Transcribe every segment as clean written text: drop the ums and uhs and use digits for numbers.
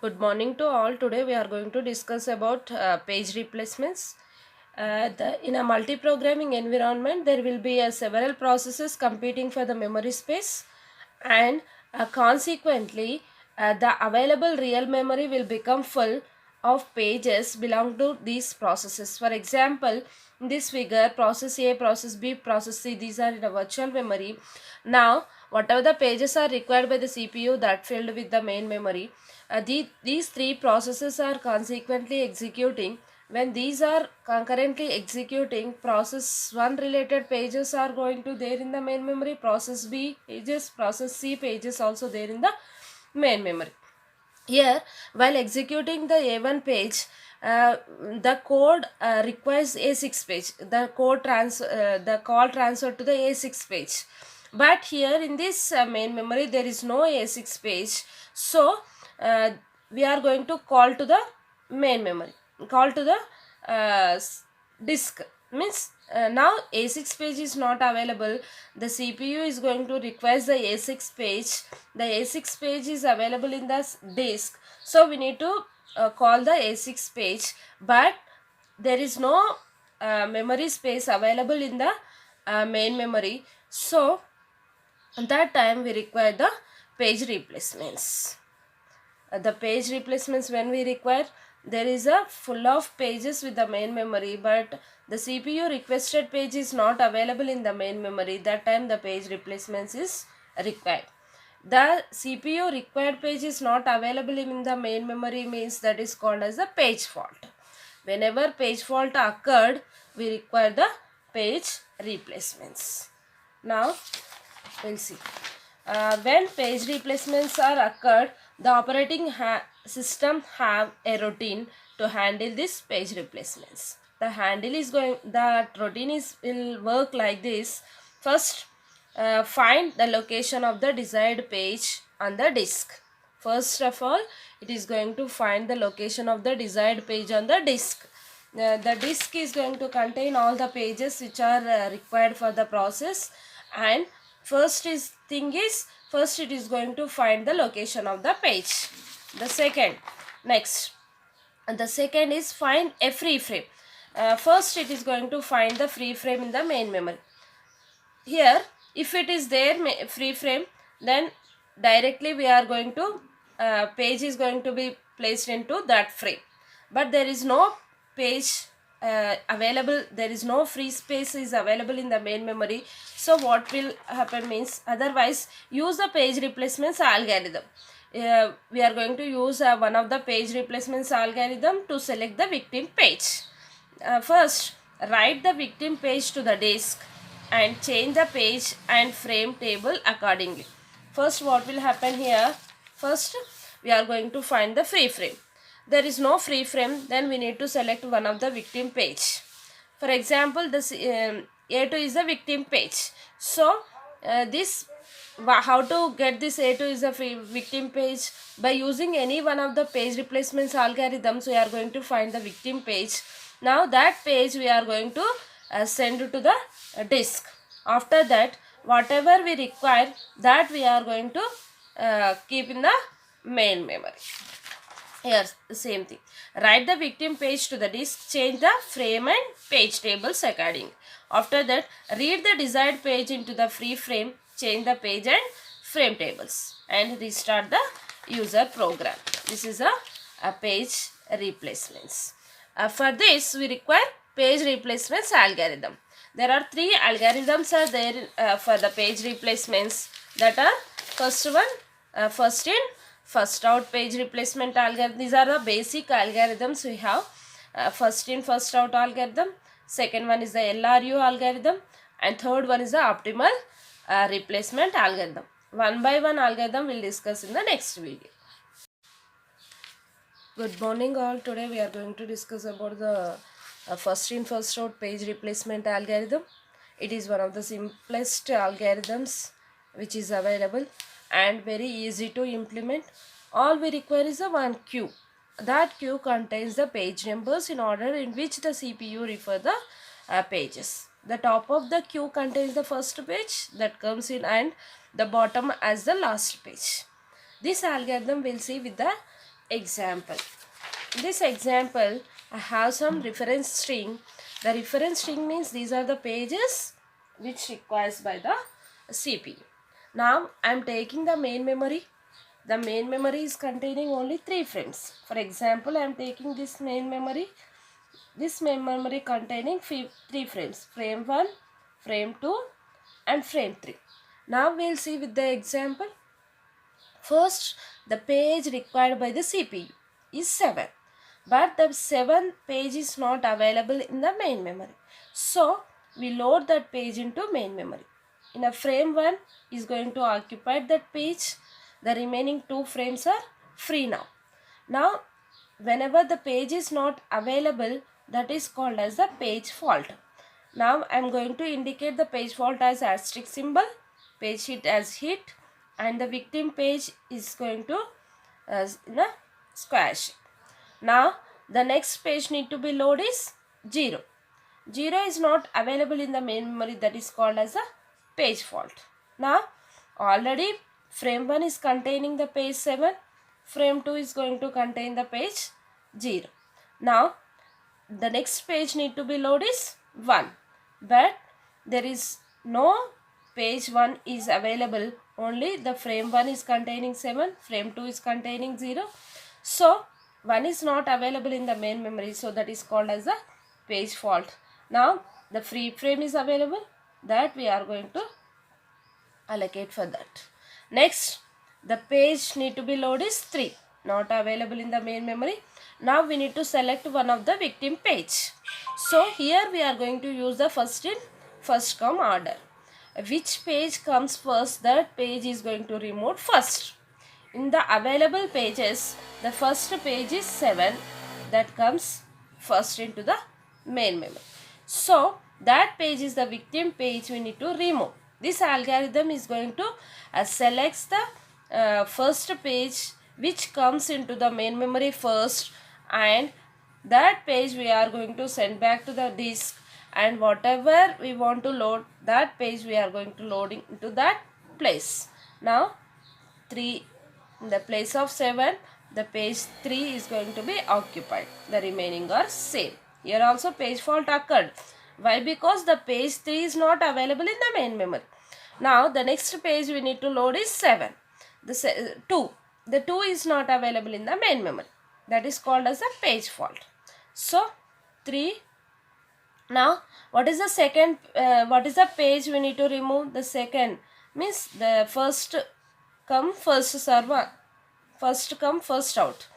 Good morning to all. Today we are going to discuss about page replacements. In a multi-programming environment, there will be several processes competing for the memory space, and consequently, the available real memory will become full of pages belong to these processes. For example, in this figure, process A, process B, process C, these are in a virtual memory. Now, whatever the pages are required by the CPU, that filled with the main memory. These three processes are consequently executing. When these are concurrently executing, process 1 related pages are going to there in the main memory, process B pages, process C pages also there in the main memory. Here, while executing the A1 page, the code requires A6 page. The call transfer to the A6 page. But here in this main memory, there is no A6 page. So, uh, we are going to call to the main memory. Call to the disk. Means now A6 page is not available. The CPU is going to request the A6 page. The A6 page is available in the disk, so we need to call the A6 page, but there is no memory space available in the main memory. So at that time we require the page replacements. The page replacements, when we require, there is a full of pages with the main memory, but the CPU requested page is not available in the main memory. That time the page replacements is required. The CPU required page is not available in the main memory means that is called as the page fault. Whenever page fault occurred, we require the page replacements. Now we'll see. When page replacements are occurred, the operating system have a routine to handle this page replacements. The routine will work like this. First, find the location of the desired page on the disk. First of all, it is going to find the location of the desired page on the disk. The disk is going to contain all the pages which are required for the process, and first it is going to find the location of the page. The second is find a free frame. First it is going to find the free frame in the main memory. Here, if it is there free frame, then directly we are going to page is going to be placed into that frame, but there is no page available, there is no free space is available in the main memory. So what will happen means, otherwise use the page replacements algorithm. We are going to use one of the page replacements algorithm to select the victim page. First, write the victim page to the disk and change the page and frame table accordingly. First, what will happen here? First, we are going to find the free frame. There is no free frame, then we need to select one of the victim page. For example, this A2 is the victim page. So, how to get this A2 is a victim page? By using any one of the page replacements algorithms, we are going to find the victim page. Now that page we are going to send to the disk. After that, whatever we require, that we are going to keep in the main memory. Here the same thing. Write the victim page to the disk, change the frame and page tables accordingly. After that, read the desired page into the free frame, change the page and frame tables, and restart the user program. This is a page replacements. For this, we require page replacements algorithm. There are three algorithms are there for the page replacements. That are first one, first in, first out page replacement algorithm. These are the basic algorithms we have. First in, first out algorithm. Second one is the LRU algorithm, and third one is the optimal replacement algorithm. One by one algorithm we will discuss in the next video. Good morning all. Today we are going to discuss about the first in first out page replacement algorithm. It is one of the simplest algorithms which is available and very easy to implement. All we require is a one queue. That queue contains the page numbers in order in which the CPU refer the pages. The top of the queue contains the first page that comes in, and the bottom as the last page. This algorithm we'll see with the example. In this example, I have some reference string. The reference string means these are the pages which requires by the CPU. Now I am taking the main memory. The main memory is containing only 3 frames. For example, I am taking this main memory. This main memory containing 3 frames. Frame 1, frame 2 and frame 3. Now we will see with the example. First, the page required by the CPU is 7. But the 7th page is not available in the main memory. So, we load that page into main memory. In a frame 1 is going to occupy that page. The remaining 2 frames are free now. Now, whenever the page is not available, that is called as the page fault. Now, I am going to indicate the page fault as asterisk symbol, page hit as hit, and the victim page is going to in a square shape. Now, the next page need to be loaded is 0. 0 is not available in the main memory, that is called as a page fault. Now, already frame 1 is containing the page 7. Frame 2 is going to contain the page 0. Now, the next page need to be loaded is 1. But there is no page 1 is available. Only the frame 1 is containing 7. Frame 2 is containing 0. So, 1 is not available in the main memory. So, that is called as a page fault. Now, the free frame is available. That we are going to allocate for that. Next, the page need to be loaded is 3. Not available in the main memory. Now, we need to select one of the victim page. So, here we are going to use the first in first come order. Which page comes first, that page is going to remove first. In the available pages, the first page is 7, that comes first into the main memory. So, that page is the victim page we need to remove. This algorithm is going to select the first page which comes into the main memory first, and that page we are going to send back to the disk, and whatever we want to load, that page we are going to load into that place. Now, 3 in the place of 7, the page 3 is going to be occupied. The remaining are same. Here also page fault occurred. Why? Because the page 3 is not available in the main memory. Now, the next page we need to load is 7. The 2. The 2 is not available in the main memory. That is called as a page fault. So, 3. Now, what is the second, what is the page we need to remove? The second means the first come first serve, first come first out.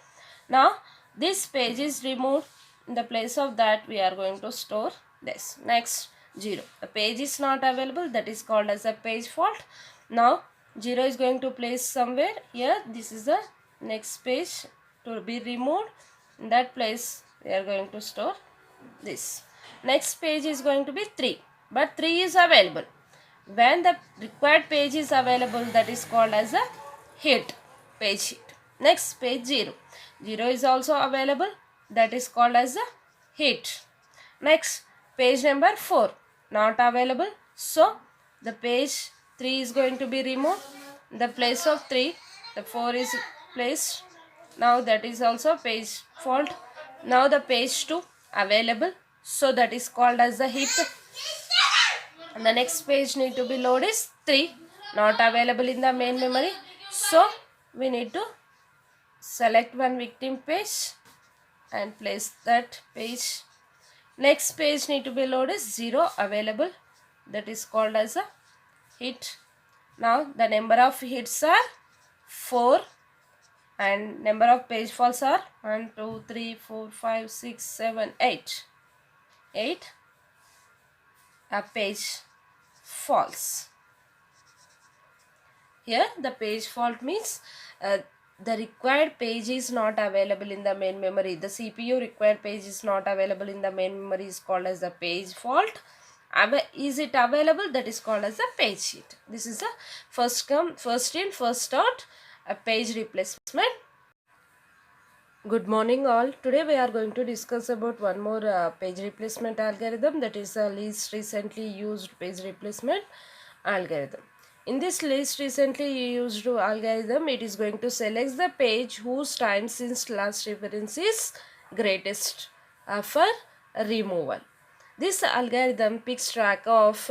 Now, this page is removed. In the place of that, we are going to store this. Next, 0. The page is not available, that is called as a page fault. Now, 0 is going to place somewhere here. This is the next page to be removed. In that place, we are going to store this. Next page is going to be 3, but 3 is available. When the required page is available, that is called as a hit, page hit. Next page 0. 0 is also available, that is called as a hit. Next page number 4, not available. So, the page 3 is going to be removed. In the place of 3, the 4 is placed. Now, that is also page fault. Now, the page 2 available. So, that is called as the hit. And the next page need to be loaded is 3, not available in the main memory. So, we need to select one victim page and place that page. Next page need to be loaded is 0 available. That is called as a hit. Now, the number of hits are 4 and number of page faults are 1, 2, 3, 4, 5, 6, 7, 8. 8 a page faults. Here the page fault means the required page is not available in the main memory. The CPU required page is not available in the main memory is called as the page fault. Is it available? That is called as a page hit. This is a first come, first in, first out, a page replacement. Good morning all. Today we are going to discuss about one more page replacement algorithm, that is the least recently used page replacement algorithm. In this least recently used algorithm, it is going to select the page whose time since last reference is greatest for removal. This algorithm keeps track of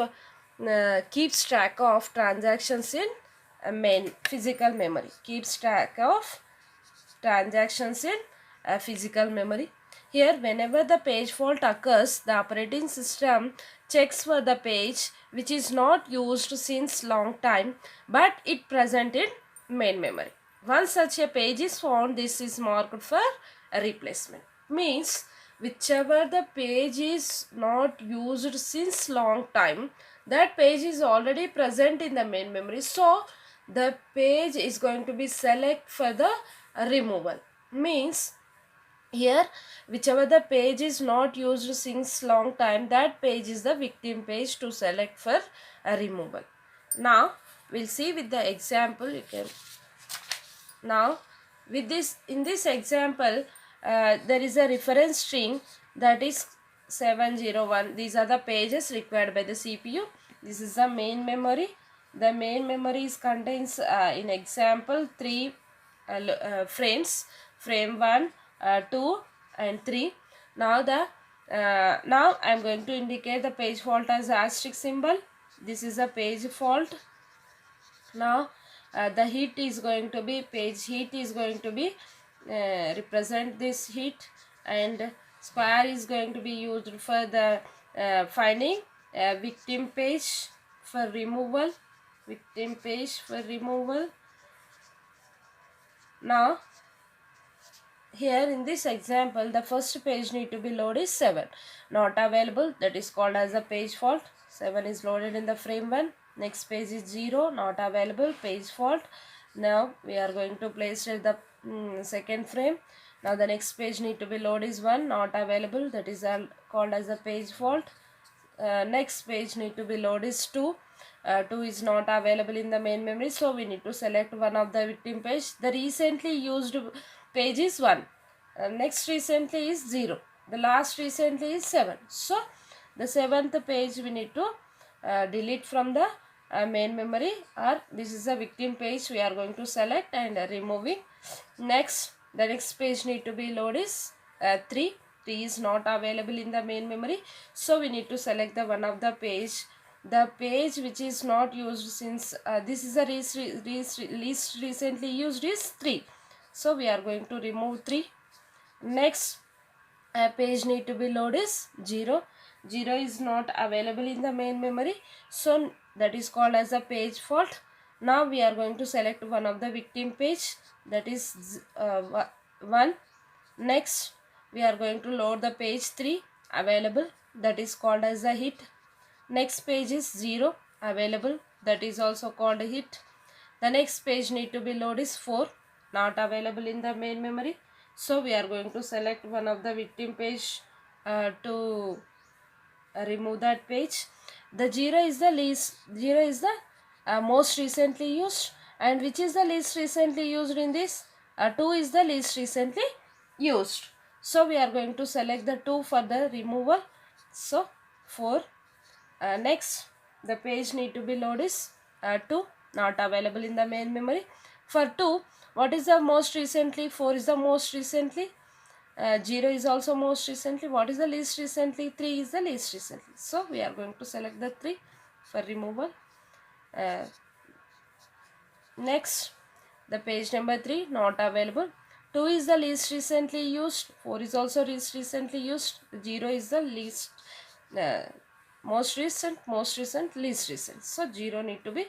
transactions in main physical memory. Keeps track of transactions in physical memory. Here, whenever the page fault occurs, the operating system checks for the page which is not used since long time but it present in main memory. Once such a page is found, this is marked for a replacement. Means whichever the page is not used since long time, that page is already present in the main memory. So the page is going to be select for the removal. Means here whichever the page is not used since long time, that page is the victim page to select for a removal. Now we'll see with the example. You can now with this, in this example, there is a reference string that is 701. These are the pages required by the CPU. This is the main memory. The main memory contains in example 3 frames, frame 1, 2 and 3. Now now I am going to indicate the page fault as asterisk symbol. This is a page fault. Now the heat is going to be, page heat is going to be represent this heat, and square is going to be used for the finding victim page for removal. Victim page for removal. Now here in this example, the first page need to be loaded is 7, not available, that is called as a page fault. 7 is loaded in the frame 1. Next page is 0, not available, page fault. Now we are going to place it at the second frame. Now the next page need to be loaded is 1, not available, that is called as a page fault. Next page need to be loaded is 2. 2 is not available in the main memory, so we need to select one of the victim page. The recently used page is 1. Next recently is 0. The last recently is 7. So the 7th page we need to delete from the main memory, or this is a victim page we are going to select and removing. Next, the next page need to be loaded is 3. 3 is not available in the main memory, so we need to select the one of the page. The page which is not used since this is a least recently used is 3. So we are going to remove 3. Next page need to be loaded is 0. 0 is not available in the main memory, so that is called as a page fault. Now we are going to select one of the victim page, that is 1. Next we are going to load the page 3 available, that is called as a hit. Next page is 0 available, that is also called a hit. The next page need to be loaded is 4, not available in the main memory, so we are going to select one of the victim page to remove that page. The 0 is the most recently used, and which is the least recently used in this? 2 is the least recently used, so we are going to select the 2 for the removal. So 4. Next the page need to be loaded is 2, not available in the main memory. For 2, what is the most recently? 4 is the most recently. 0 is also most recently. What is the least recently? 3 is the least recently. So we are going to select the 3 for removal. Next, the page number 3 not available. 2 is the least recently used. 4 is also least recently used. 0 is the least most recent, least recent. So 0 need to be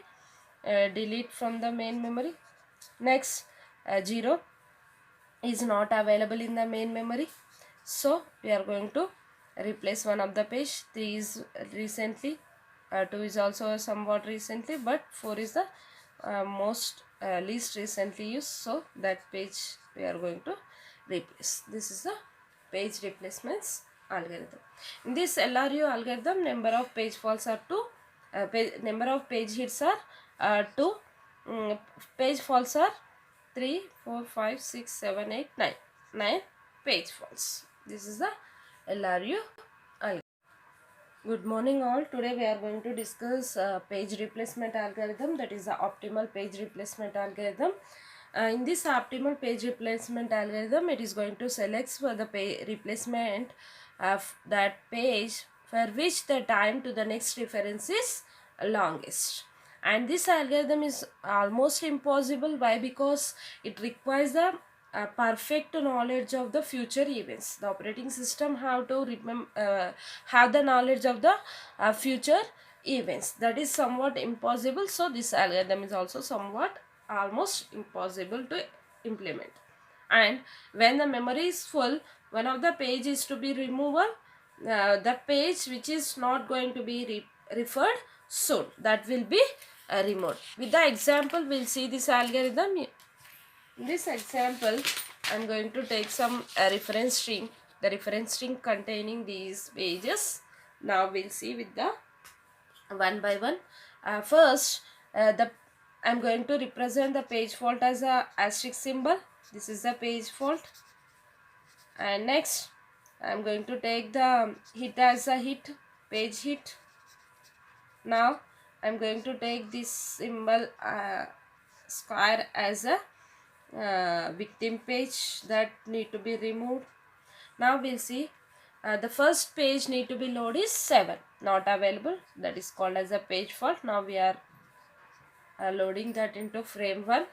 delete from the main memory. Next, 0 is not available in the main memory, so we are going to replace one of the page. 3 is recently, 2 is also somewhat recently, but 4 is the most least recently used, so that page we are going to replace. This is the page replacements algorithm. In this LRU algorithm, number of page faults are 2, number of page hits are 2, page faults are 3, 4, 5, 6, 7, 8, 9. 9 page faults. This is the LRU algorithm. Good morning all. Today we are going to discuss page replacement algorithm, that is the optimal page replacement algorithm. In this optimal page replacement algorithm, it is going to select for the replacement of that page for which the time to the next reference is longest. And this algorithm is almost impossible. Why? Because it requires the perfect knowledge of the future events. The operating system have to have the knowledge of the future events. That is somewhat impossible. So this algorithm is also somewhat almost impossible to implement. And when the memory is full, one of the page is to be removable. The page which is not going to be referred soon, that will be removed. With the example, we'll see this algorithm. In this example, I'm going to take some reference string, the reference string containing these pages. Now we'll see with the one by one. First, I'm going to represent the page fault as a asterisk symbol. This is the page fault. And next, I'm going to take the hit as a hit, page hit. Now, I'm going to take this symbol square as a victim page that need to be removed. Now we'll see the first page need to be loaded is 7, not available, that is called as a page fault. Now we are loading that into frame 1.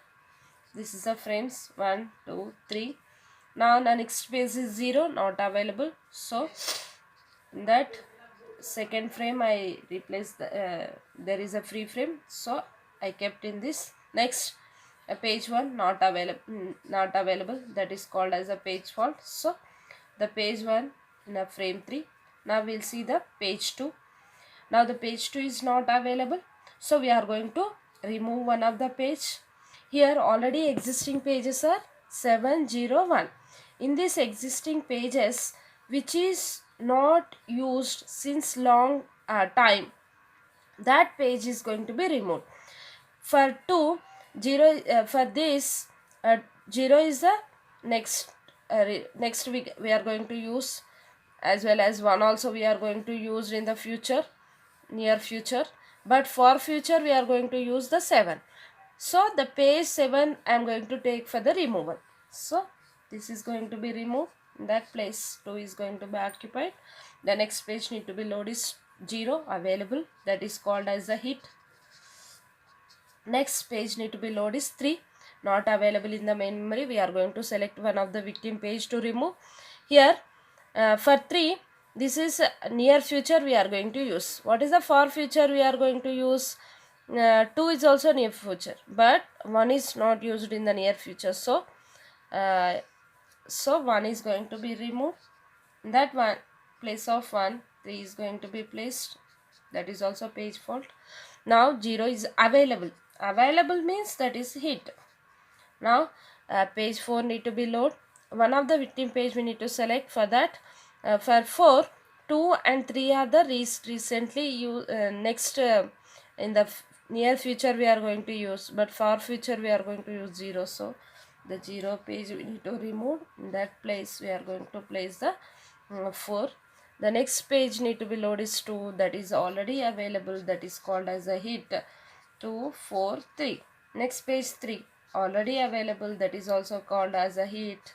This is the frames 1, 2, 3. Now the next page is 0, not available. So in that second frame I replace the there is a free frame, so I kept in this. Next, page 1 not available, that is called as a page fault. So the page 1 in a frame 3. Now we'll see the page 2. Now the page 2 is not available, so we are going to remove one of the page. Here already existing pages are 701. In this existing pages which is not used since long time, that page is going to be removed. For 2, 0 for this 0 is the next we are going to use, as well as 1 also we are going to use in the future, near future, but for future we are going to use the 7. So the page 7 I am going to take for the removal. So this is going to be removed. In that place 2 is going to be occupied. The next page need to be loaded is 0 available, that is called as the hit. Next page need to be loaded is 3, not available in the main memory. We are going to select one of the victim page to remove. Here for 3, this is near future we are going to use. What is the far future we are going to use? 2 is also near future, but 1 is not used in the near future. So 1 is going to be removed. In that one place of 1, 3 is going to be placed. That is also page fault. Now 0 is available. Available means that is hit. Now page 4 need to be loaded. One of the victim page we need to select. For that for 4, 2 and 3 are the recently used. Next in the near future we are going to use, but far future we are going to use 0. So the 0 page we need to remove. In that place we are going to place the 4. The next page need to be loaded is 2, that is already available, that is called as a hit. 2, 4, 3. Next page 3 already available, that is also called as a hit.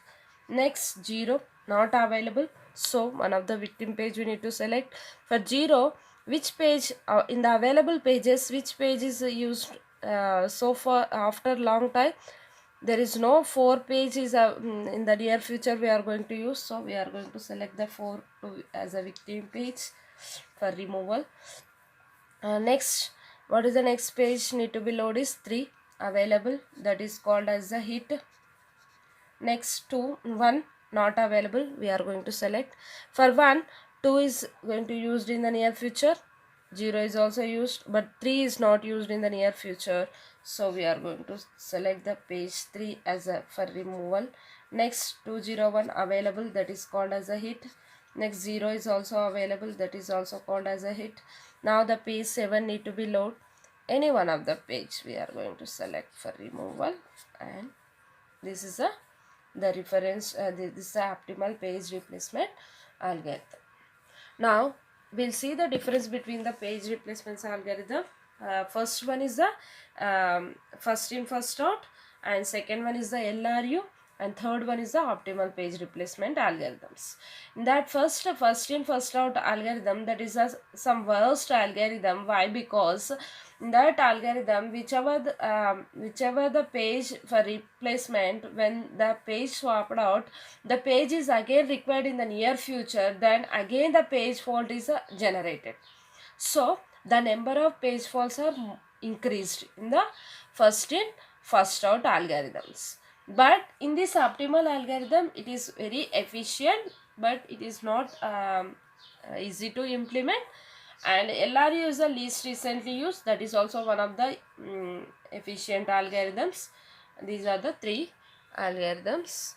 Next 0 not available, so one of the victim page we need to select. For 0, which page in the available pages, which page is used so far after long time? There is no 4 pages in the near future we are going to use, so we are going to select the 4 as a victim page for removal. Next, what is the next page need to be loaded is 3 available, that is called as the hit. Next 2, 1 not available, we are going to select. For 1, 2 is going to used in the near future, 0 is also used, but 3 is not used in the near future, so we are going to select the page 3 as a for removal. Next 201 available, that is called as a hit. Next 0 is also available, that is also called as a hit. Now the page 7 need to be loaded. Any one of the page we are going to select for removal, and this is the reference this is the optimal page replacement algorithm. Now we'll see the difference between the page replacements algorithm. First one is the first in first out, and second one is the LRU, and third one is the optimal page replacement algorithms. In that first in first out algorithm, that is some worst algorithm. Why? Because in that algorithm, whichever the page for replacement, when the page swapped out, the page is again required in the near future, then again the page fault is generated. So the number of page faults are increased in the first in first out algorithms. But in this optimal algorithm, it is very efficient, but it is not easy to implement. And LRU is the least recently used, that is also one of the efficient algorithms. These are the three algorithms.